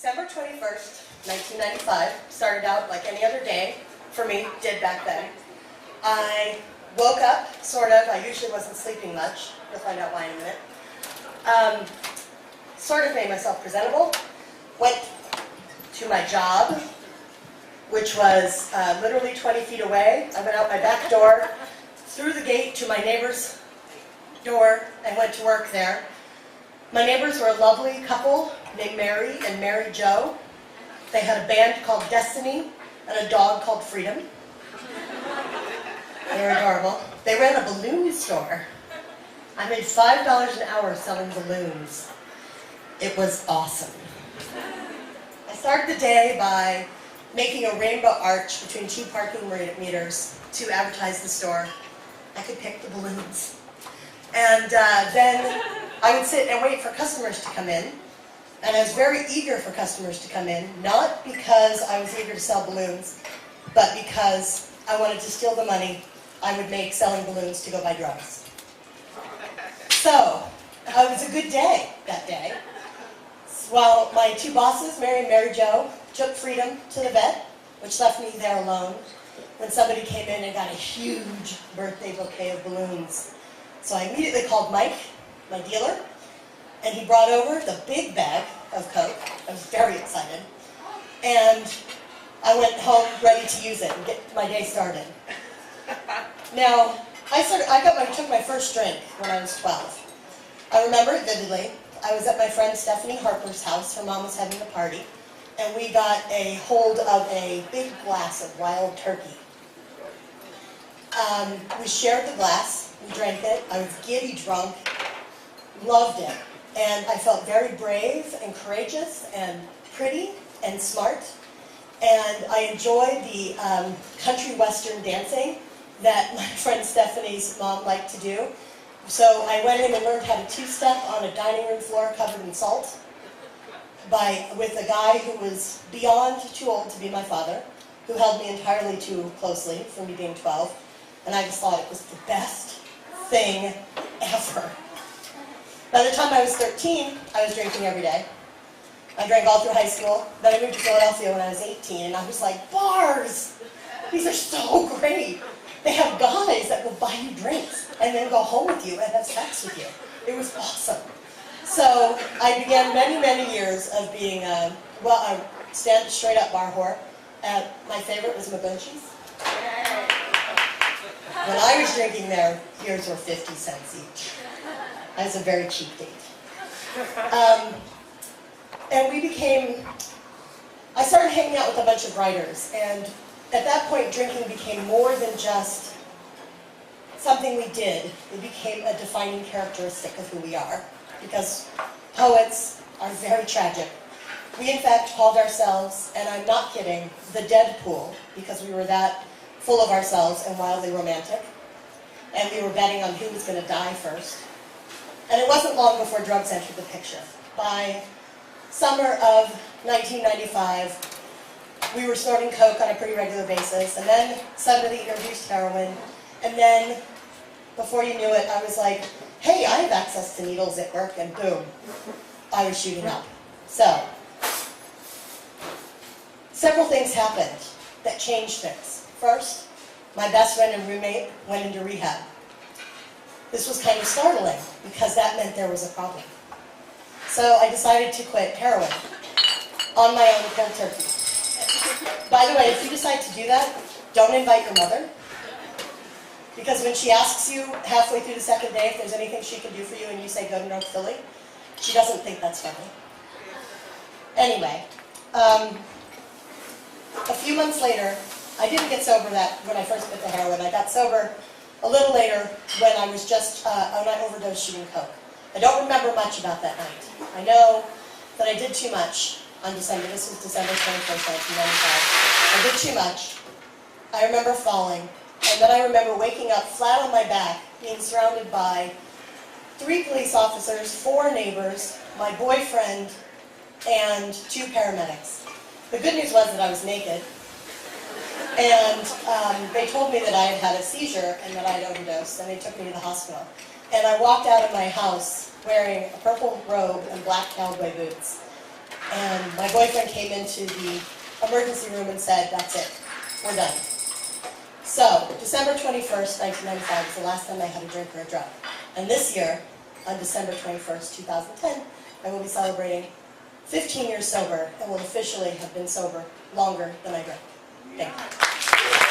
December 21st, 1995, started out like any other day, for me, did back then. I woke up, sort of, I usually wasn't sleeping much, you'll find out why in a minute. Sort of made myself presentable, went to my job, which was literally 20 feet away. I went out my back door, through the gate to my neighbor's door, and went to work there. My neighbors were a lovely couple named Mary and Mary Jo. They had a band called Destiny and a dog called Freedom. They were adorable. They ran a balloon store. I made $5 an hour selling balloons. It was awesome. I started the day by making a rainbow arch between two parking meters to advertise the store. I could pick the balloons. And then I would sit and wait for customers to come in. And I was very eager for customers to come in, not because I was eager to sell balloons, but because I wanted to steal the money I would make selling balloons to go buy drugs. So, it was a good day that day. While my two bosses, Mary and Mary Jo, took Freedom to the vet, which left me there alone, when somebody came in and got a huge birthday bouquet of balloons. So I immediately called Mike, my dealer, and he brought over the big bag of Coke. I was very excited. And I went home ready to use it and get my day started. Now, I took my first drink when I was 12. I remember it vividly. I was at my friend Stephanie Harper's house. Her mom was having a party. And we got a hold of a big glass of wild turkey. We shared the glass. We drank it. I was giddy drunk. Loved it. And I felt very brave and courageous and pretty and smart. And I enjoyed the country western dancing that my friend Stephanie's mom liked to do. So I went in and learned how to two-step on a dining room floor covered in salt with a guy who was beyond too old to be my father, who held me entirely too closely for me being 12. And I just thought it was the best thing ever. By the time I was 13, I was drinking every day. I drank all through high school. Then I moved to Philadelphia when I was 18, and I was like, bars! These are so great! They have guys that will buy you drinks and then go home with you and have sex with you. It was awesome. So I began many, many years of being a straight-up bar whore. My favorite was Maboshi's. When I was drinking there, beers were 50 cents each. I was a very cheap date. And I started hanging out with a bunch of writers, and at that point drinking became more than just something we did. It became a defining characteristic of who we are, because poets are very tragic. We in fact called ourselves, and I'm not kidding, the Dead Pool, because we were that full of ourselves and wildly romantic, and we were betting on who was going to die first. And it wasn't long before drugs entered the picture. By summer of 1995, we were snorting coke on a pretty regular basis, and then somebody introduced heroin, and then, before you knew it, I was like, hey, I have access to needles at work, and boom, I was shooting up. So, several things happened that changed things. First, my best friend and roommate went into rehab. This was kind of startling, because that meant there was a problem. So I decided to quit heroin on my own cold turkey. By the way, if you decide to do that, don't invite your mother. Because when she asks you halfway through the second day if there's anything she can do for you and you say go to North Philly, she doesn't think that's funny. Anyway, a few months later, I didn't get sober when I first quit the heroin. I got sober a little later when I was just on my overdose shooting coke. I don't remember much about that night. I know that I did too much on this was December 21st, 1995. I did too much. I remember falling, and then I remember waking up flat on my back, being surrounded by 3 police officers, 4 neighbors, my boyfriend, and 2 paramedics. The good news was that I was naked. And they told me that I had had a seizure and that I had overdosed, and they took me to the hospital. And I walked out of my house wearing a purple robe and black cowboy boots. And my boyfriend came into the emergency room and said, that's it, we're done. So, December 21st, 1995 was the last time I had a drink or a drug. And this year, on December 21st, 2010, I will be celebrating 15 years sober and will officially have been sober longer than I drank. Thank you.